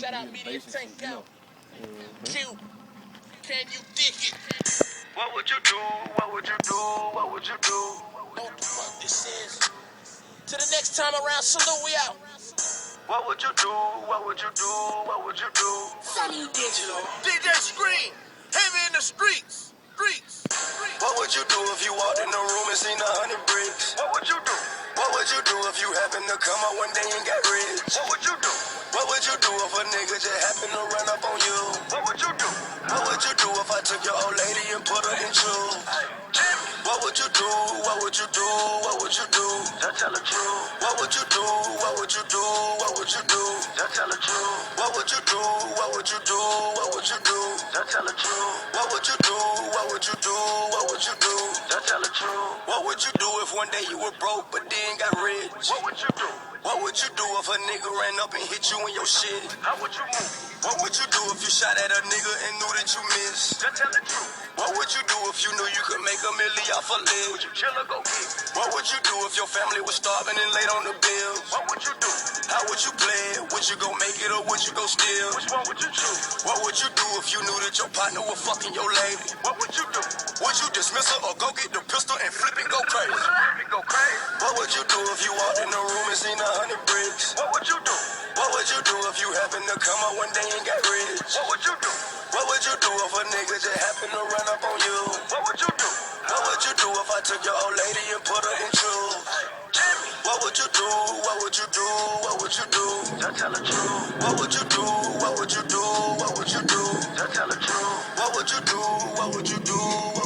Shout out Media Tank out. Q, can you dig it? What would you do? What would you do? What would you do? Know what the fuck this is? To the next time around, salute, we out. What would you do? What would you do? What would you do? Sunny Digital. DJ Scream, heavy in the streets. What would you do if you walked in the room and seen 100 bricks? What would you do? What would you do if you happened to come out one day and got rich? What would you do? What would you do if a nigga just happened to run up on you? What would you do? What would you do if I took your old lady and put her in shoes? What would you do? What would you do? What would you do? Just tell the truth. What would you do? What would you do? What would you do? Just tell the truth. What would you do? What would you do? What would you do? Just tell the truth. What would you do? What would you do? What would you do? Just tell the truth. What would you do if one day you were broke but then got rich? What would you do? What would you do if a nigga ran up and hit you in your shit? How would you move? What would you do if you shot at a nigga and knew that you missed? Just tell the truth. What would you do if you knew you could make $1 million off a leg? Would you chill or go get? What would you do if your family was starving and laid on the bills? What would you do? How would you play it? Would you go make it or would you go steal? Which one would you choose? What would you do if you knew that your partner was fucking your lady? What would you do? Would you dismiss her or go get the pistol and flip and go crazy? What would you do if you walked in the room and seen 100 bricks? What would you do? What would you do if you happened to come out one day and got rich? What would you do? What would you do if a nigga just happened to run up on you? What would you do? What would you do if I took your old lady and put her in shoes? What would you do? What would you do? What would you do? Just tell the truth. What would you do? What would you do? What would you do? Just tell the truth. What would you do? What would you do?